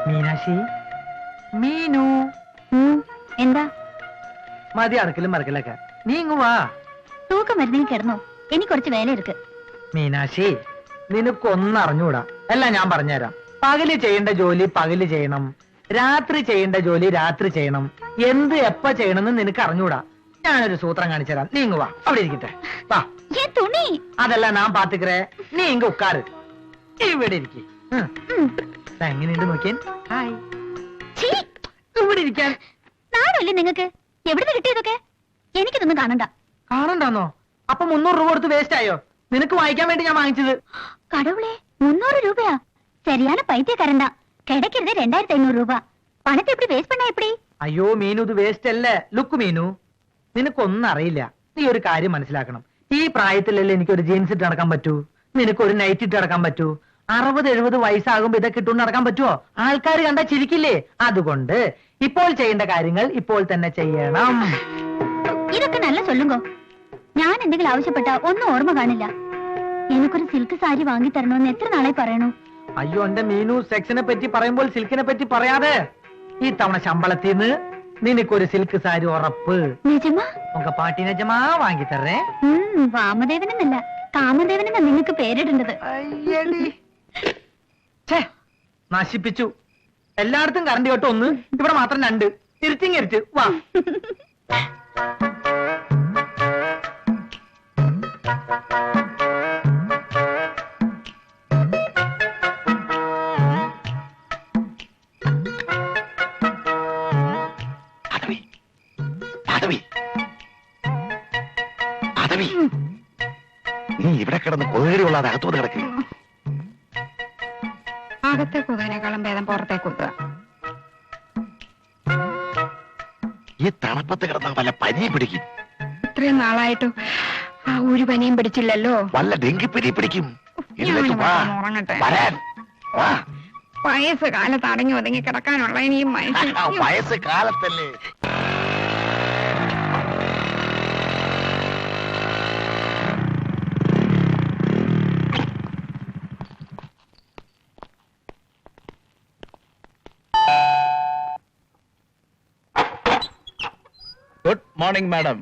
മീനാക്ഷി, മീനു. എന്താ? മതി അടക്കലും മറക്കലൊക്കെ. നീ ഇങ്ങ് വാ. തൂക്കം വരുന്നെങ്കിൽ കിടന്നോ, എനിക്ക് കുറച്ച് വേല ഇருக்கு. മീനാക്ഷി, നിനക്കൊന്നും അറിഞ്ഞൂടാ. എല്ലാം ഞാൻ പറഞ്ഞുതരാം. പകല് ചെയ്യേണ്ട ജോലി പകല് ചെയ്യണം, രാത്രി ചെയ്യേണ്ട ജോലി രാത്രി ചെയ്യണം. എന്ത് എപ്പ ചെയ്യണമെന്ന് നിനക്ക് അറിഞ്ഞൂടാ. ഞാനൊരു സൂത്രം കാണിച്ചു തരാം. നീ ഇങ്ങ് വാ. അവിടെ ഇരിക്കട്ടെ. വാ. തുണി അതല്ല ഞാൻ പാത്തുക്കറേ. നീ ഇങ്ങ് ഉക്കാറ്. ഇവിടെ ഇരിക്കും. എങ്ങനെയുണ്ട് നോക്കിയാൻ? ഹായ്. ഇവിടെ ഇരിക്കാൻ നാടല്ലേ നിങ്ങക്ക്? എവിടെ കിട്ടിയതൊക്കെ? എനിക്കിതൊന്നും കാണണ്ട. കാണണ്ടാന്നോ? അപ്പൊ 300 രൂപ കൊടുത്ത് വേസ്റ്റ് ആയോ? നിനക്ക് വായിക്കാൻ വേണ്ടി ഞാൻ വാങ്ങിച്ചത്. കടവുളെ, 300 രൂപയാ? சரியான பைத்தியக்காரன்டா. கிடைக்கிறது 2500 ரூபாய். பணத்தை எப்படி வேஸ்ட் பண்ணா எப்படி? അയ്യോ മീനു, ഇത് വേസ്റ്റ് അല്ലേ. ലുക്ക് മീനു, നിനക്കൊന്നും അറിയില്ല. നീ ഒരു കാര്യം മനസ്സിലാക്കണം. ഈ പ്രായത്തിലല്ലേ എനിക്കൊരു ജീൻസ് ഇട്ട് നടക്കാൻ പറ്റൂ, നിനക്കൊരു നൈറ്റ് ഇട്ട് നടക്കാൻ പറ്റൂ. 60-70 വയസ്സാകുമ്പോ ഇതൊക്കെ ഇട്ടുകൊണ്ട് നടക്കാൻ പറ്റുമോ? ആൾക്കാർ കണ്ടാ ചിരിക്കില്ലേ? അതുകൊണ്ട് ഇപ്പോൾ ചെയ്യേണ്ട കാര്യങ്ങൾ ഇപ്പോൾ തന്നെ ചെയ്യണം. ഇതൊക്കെ നല്ല ചൊല്ലുങ്കോ. ഞാൻ എന്തെങ്കിലും ആവശ്യപ്പെട്ട ഒന്നും ഓർമ്മ കാണില്ല. എനിക്കൊരു സിൽക്ക് സാരി വാങ്ങി തരണമെന്ന് എത്ര നാളായി പറയണു. അയ്യോ എന്റെ മീനു, സെക്സിനെ പറ്റി പറയുമ്പോൾ സിൽക്കിനെ പറ്റി പറയാതെ. ഈ തവണ ശമ്പളത്തിന്ന് നിനക്കൊരു സിൽക്ക് സാരി ഉറപ്പ്. നിജമാ? ഉങ്ക പാട്ടി നിജമാ വാങ്ങി തരേ. വാമദേവനെന്നല്ല, കാമദേവനെന്നാ നിങ്ങക്ക് പേരിടേണ്ടത്. നശിപ്പിച്ചു. എല്ലായിടത്തും കറണ്ട് കേട്ടോ 1, ഇവിടെ മാത്രം 2. ഇരുത്തിങ്ങരുത്ത്. വാ. നീ ഇവിടെ കിടന്ന് കൊതുകടി കൊള്ളാതെ അകത്തോട്ട് കിടക്കുക. അകത്തെ കൊതുകിനേക്കാളും ഭേദം പുറത്തേക്ക് കൊത്തുക. ഈ തണുപ്പത്ത് കിടന്ന വല്ല പനിയും പിടിക്കും. ഇത്രയും നാളായിട്ടും ആ ഒരു പനിയും പിടിച്ചില്ലല്ലോ. വല്ല ഡെങ്കിപ്പനി പിടിക്കും. ഉറങ്ങട്ടെ. വയസ്സ് കാലത്ത് അടങ്ങി ഒതുങ്ങി കിടക്കാനുള്ള ഇനിയും വയസ്സ് കാലത്തല്ലേ. Good morning madam.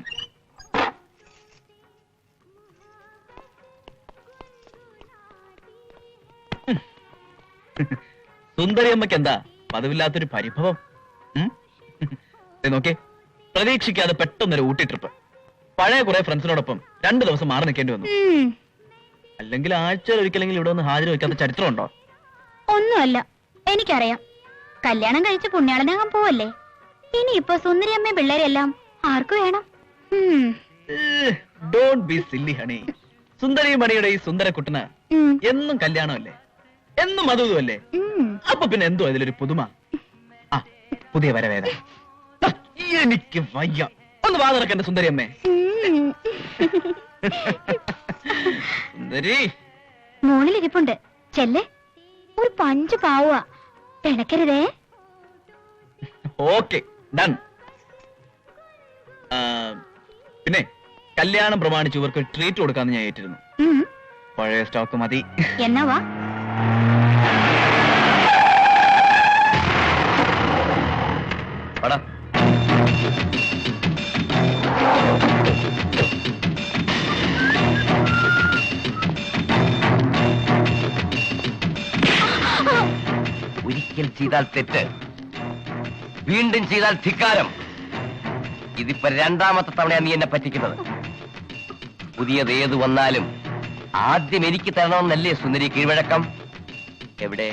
സുന്ദരിയമ്മയ്ക്ക് എന്താ പതിവില്ലാത്തൊരു പരിഭവം? നോക്കേ, പ്രതീക്ഷിക്കാതെ പെട്ടെന്നൊരു ഊട്ടി ട്രിപ്പ്. പഴയ കുറെ ഫ്രണ്ട്സിനോടൊപ്പം 2 ദിവസം മാറി നിൽക്കേണ്ടി വന്നു. അല്ലെങ്കിൽ ആഴ്ചയിൽ ഒരിക്കലെങ്കിലും ഇവിടെ ഒന്ന് ഹാജർ വയ്ക്കാത്ത ചരിത്രം ഉണ്ടോ? ഒന്നുമല്ല, എനിക്കറിയാം. കല്യാണം കഴിച്ച് പുണ്യാളനാകാൻ പോവല്ലേ. ഇനിയിപ്പോ സുന്ദരിയമ്മയും പിള്ളേരെല്ലാം ആർക്കു വേണം? Don't be silly honey. സുന്ദരി മണിയുടെ ഈ സുന്ദര കുട്ടന് എന്നും കല്യാണമല്ലേ, എന്നും അതുമല്ലേ. അപ്പൊ പിന്നെ എന്തോ അതിലൊരു പുതുമ. ആ പുതിയ വരവേദ. എനിക്ക് വയ്യ. ഒന്ന് വാ തുറക്കണ്ട സുന്ദരിയമ്മേ. സുന്ദരി മോളിലിരിപ്പുണ്ട്. ചെല്ലേ, ഒരു പഞ്ച് പാവുക. പിണക്കരുതേ. Okay, done. പിന്നെ കല്യാണം പ്രമാണിച്ച് ഇവർക്ക് ട്രീറ്റ് കൊടുക്കാന്ന് ഞാൻ ഏറ്റിരുന്നു. പഴയ സ്റ്റോക്ക് മതി. എന്നാ വാ. ഒരിക്കൽ ചെയ്താൽ തെറ്റ്, വീണ്ടും ചെയ്താൽ ധിക്കാരം. ഇതിപ്പോ 2ാമത്തെ തവണയാണ് നീ എന്നെ പറ്റിക്കുന്നത്. പുതിയത് ഏത് വന്നാലും ആദ്യം എനിക്ക് തരണമെന്നല്ലേ സുന്ദരി കീഴ്വഴക്കം? എവിടെ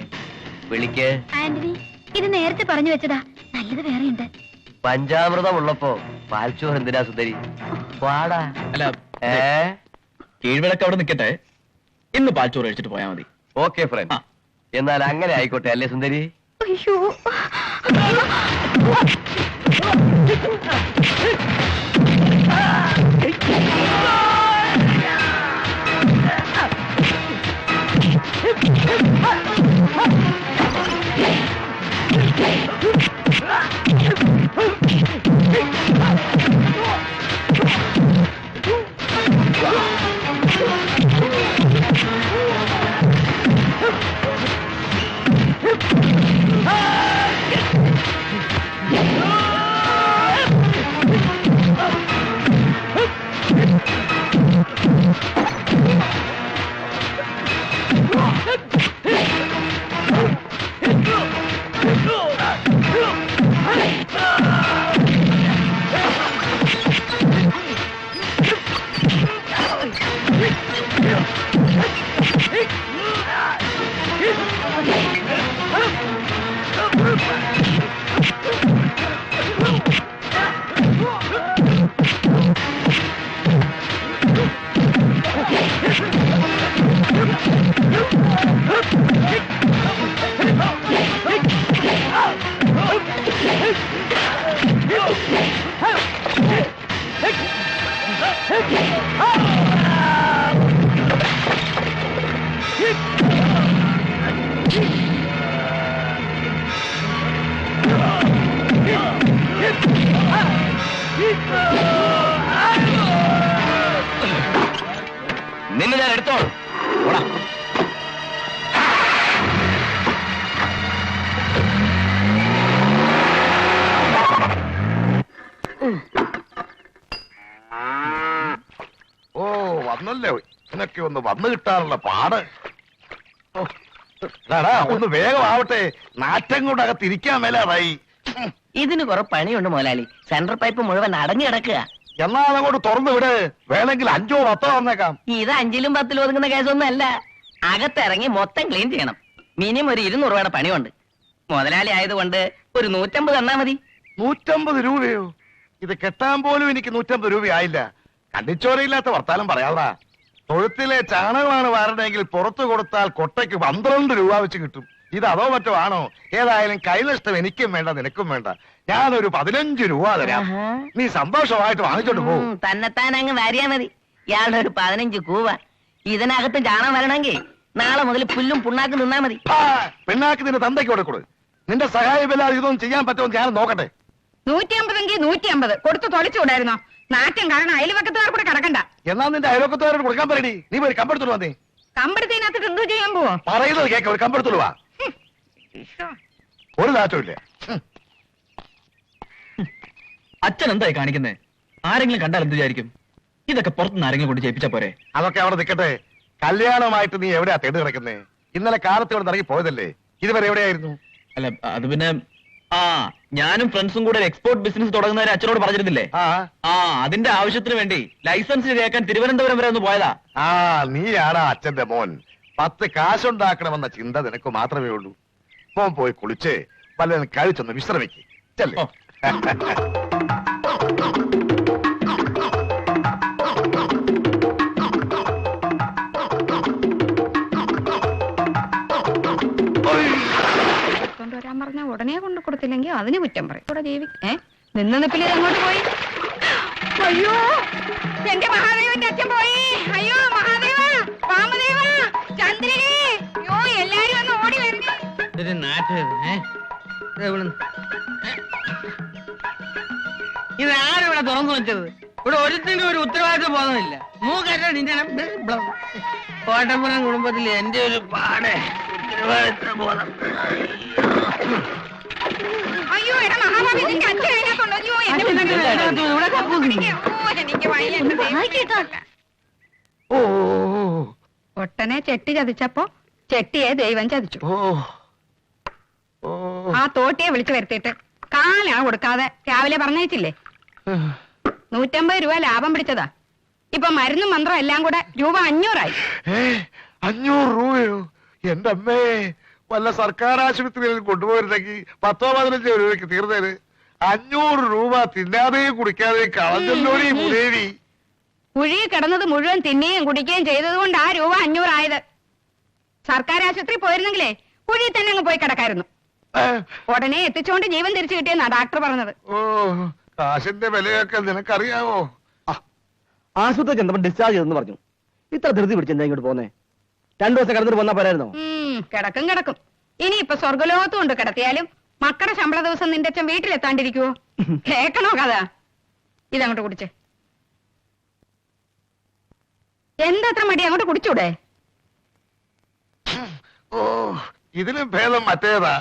വിളിക്ക്. ആന്റണി, ഇത് നേരത്തെ പറഞ്ഞു വെച്ചതാ. നല്ലത് വേറെയുണ്ട്. പഞ്ചാമൃതം ഉള്ളപ്പോ പാൽച്ചോറ് എന്തിനാ സുന്ദരി? പാടാ. അല്ല, കീഴ്വഴക്കം അവിടെ നിൽക്കട്ടെ. ഇന്ന് പാൽച്ചോറ് കഴിച്ചിട്ട് പോയാൽ മതി. ഓക്കെ ഫ്രണ്ട്, എന്നാൽ അങ്ങനെ ആയിക്കോട്ടെ അല്ലേ സുന്ദരി? അയ്യോ, Ah! നിന്നെ ഞാൻ എടുത്തോളൂ. ഓടാ. ഓ വന്നല്ലേ, നിനക്ക് ഒന്ന് വന്നു കിട്ടാനുള്ള പാട്. ഓ, എടാ, ഒന്ന് വേഗം ആവട്ടെ, നാറ്റം കൊണ്ട് അകത്തിരിക്കാൻ മേലാതായി. ഇതിന് കുറെ പണിയുണ്ട് മുതലാളി. സെൻട്രൽ പൈപ്പ് മുഴുവൻ അടഞ്ഞു കിടക്കുക. എന്നാ അതങ്ങോട്ട് തുറന്നു വിട്, വേണമെങ്കിൽ 5 or 10 വന്നേക്കാം. ഇത് 5ലും 10ലും ഒതുങ്ങുന്ന കേസൊന്നും അല്ല. അകത്തിറങ്ങി മൊത്തം ക്ലീൻ ചെയ്യണം. മിനിമം ഒരു 200 രൂപയുടെ പണിയുണ്ട്. മുതലാളി ആയതുകൊണ്ട് ഒരു 150 തന്നാ മതി. 150 രൂപയോ? ഇത് കെട്ടാൻ പോലും എനിക്ക് 150 രൂപയായില്ല. കണ്ടിച്ചോരയില്ലാത്ത വർത്താനം പറയാതാ. തൊഴുത്തിലെ ചാണകമാണ് വാരണമെങ്കിൽ പുറത്തു കൊടുത്താൽ കൊട്ടയ്ക്ക് 12 രൂപ വെച്ച് കിട്ടും. ഇത് അതോ മറ്റോ ആണോ? ഏതായാലും കൈനഷ്ടം എനിക്കും വേണ്ട, നിനക്കും വേണ്ട. ഞാനൊരു 15 രൂപ തരാം. നീ സന്തോഷമായിട്ട് വാങ്ങിച്ചോണ്ട് പോകും. തന്നെത്താൻ അങ്ങ് വാരിയാ മതി. ഇയാളുടെ ഒരു 15 കൂവ. ഇതിനകത്ത് ചാണകം വരണമെങ്കിൽ നാളെ മുതൽ പുല്ലും പുണ്ണാക്കും നിന്നാ മതി. പിണ്ണാക്ക് നിന്റെ തന്തയ്ക്ക് കൊടുക്കൊടു. നിന്റെ സഹായമില്ലാതെ ഇതൊന്നും ചെയ്യാൻ പറ്റുമെന്ന് ഞാൻ നോക്കട്ടെ. 150 150 കൊടുത്തു തൊളിച്ചുകൂടായിരുന്നോ? നാറ്റം കാരണം അയൽവക്കത്തുകാർ കൂടെ കിടക്കണ്ട. എന്നാ നിന്റെ അയൽവക്കത്തുകാരോട് കൊടുക്കാൻ പറയടി. നീ പോയി കമ്പെടുത്തോളൂ. വന്നേ കമ്പടത്തിനകത്ത് എന്തോ ചെയ്യാൻ പോവോ? പറയുന്നത് കേക്ക, ഒരു കമ്പെടുത്തോളൂ. വാ, ഒരു നാറ്റമില്ല. അച്ഛൻ എന്തായി കാണിക്കുന്നേ? ആരെങ്കിലും കണ്ടാൽ എന്ത് വിചാരിക്കും? ഇതൊക്കെ പുറത്തുനിന്ന് ആരെങ്കിലും കൊണ്ട് ചെയ്യിപ്പിച്ചാ പോരെ? അതൊക്കെ അവിടെ നിൽക്കട്ടെ. കല്യാണമായിട്ട് നീ എവിടെയാ തെണ്ടി കിടക്കുന്നേ? ഇന്നലെ കാലത്ത് ഇവിടെ ഇറങ്ങി പോയതല്ലേ? ഇതുവരെ എവിടെയായിരുന്നു? അല്ല, അത് പിന്നെ ഞാനും ഫ്രണ്ട്സും കൂടെ എക്സ്പോർട്ട് ബിസിനസ് തുടങ്ങുന്നവരെ അച്ഛനോട് പറഞ്ഞിരുന്നില്ലേ? അതിന്റെ ആവശ്യത്തിന് വേണ്ടി ലൈസൻസ് ശരിയാക്കാൻ തിരുവനന്തപുരം വരെ ഒന്ന് പോയതാ. നീയാടാ അച്ഛന്റെ മോൻ. 10 കാശുണ്ടാക്കണമെന്ന ചിന്ത നിനക്ക് മാത്രമേ ഉള്ളൂ. മോൻ പോയി കുളിച്ച് വല്ലതും കഴിച്ചൊന്ന് വിശ്രമിക്ക്. ചെല്ലേ. ഓ. കൊണ്ടുവരാൻ പറഞ്ഞ ഉടനെ കൊണ്ട് കൊടുത്തില്ലെങ്കിൽ അതിന് കുറ്റം പറയും. ഇവിടെ നിന്ന് നിപ്പിൽ അങ്ങോട്ട് പോയി. അയ്യോ, എന്റെ മഹാദേവന്റെ അച്ഛൻ പോയി. അയ്യോ മഹാദേവ, വാമദേവ, ചന്ദ്രനെ, അയ്യോ എല്ലാരും ഒന്ന് ഓടി വരുന്നേ. ഇത് ആരിവിടെ തുറന്നു വെച്ചത്? ഇവിടെ ഒരുത്തിനും ഒരു ഉത്തരവാദിത്വം പോകുന്നില്ല. മൂക്കറ്റ കോട്ടപ്പുറം കുടുംബത്തിൽ എന്റെ ഒരു പാടെ ഉത്തരവാദിത്വ ബോധം. അയ്യോ എടാ മഹാഭാവി, നിന്റെ അച്ഛൻ അതിനകത്തുണ്ടോ? അയ്യോ എന്റെ എനിക്ക് വയ്യ. എന്റെ ദൈവമേ. ഒട്ടനെ ചെട്ടി ചതിച്ചപ്പോ ചെട്ടിയെ ദൈവം ചതിച്ചു. ആ തോട്ടിയെ വിളിച്ചു വരുത്തിയിട്ട് കാലാ കൊടുക്കാതെ രാവിലെ പറഞ്ഞേച്ചില്ലേ? 150 രൂപ ലാഭം പിടിച്ചതാ. ഇപ്പൊ മരുന്നും മന്ത്രം എല്ലാം കൂടെ രൂപ 500 500 രൂപയോ? എന്റെ അമ്മേ, വല്ല സർക്കാർ ആശുപത്രിയിൽ കൊണ്ടുപോയിരുന്നെങ്കിൽ 10-15 രൂപയ്ക്ക് തീർന്നേന്. 500 രൂപ തിന്നാതെയും കുടിക്കാതെയും കളഞ്ഞല്ലോടി മുരേവി. കുഴി കിടന്നത് മുഴുവൻ തിന്നുകയും കുടിക്കുകയും ചെയ്തതുകൊണ്ട് ആ രൂപ 500 ആയത്. സർക്കാർ ആശുപത്രി പോയിരുന്നെങ്കിലേ കുഴി തന്നെ അങ്ങ് പോയി കിടക്കായിരുന്നു. ഉടനെ എത്തിച്ചുകൊണ്ട് ജീവൻ തിരിച്ചു കിട്ടിയെന്നാ ഡാക്ടർ പറഞ്ഞത്. ഓ, കാശിന്റെ വിലയൊക്കെ നിനക്കറിയാവോ? ആശുപത്രി ചെന്നപ്പോൾ ഡിസ്ചാർജ് ചെയ്തെന്ന് പറഞ്ഞു. ഇത്ര ധൃതി പിടിച്ചെന്താ ഇങ്ങോട്ട് പോന്നേ? 2 ദിവസം കിടന്നിട്ട് പോന്നാ പോരായിരുന്നോ? കിടക്കും. ഇനി ഇപ്പൊ സ്വർഗലോകത്തും കൊണ്ട് കിടത്തിയാലും മക്കളുടെ ശമ്പള ദിവസം നിന്റെ അച്ഛൻ വീട്ടിലെത്താണ്ടിരിക്കുവോ? കേക്കണോ കഥ? ഇതങ്ങോട്ട് കുടിച്ചേ. എന്താ മടി? അങ്ങോട്ട് കുടിച്ചൂടെ? ഓ, ഇതിലും ഭേദം മറ്റേതാ.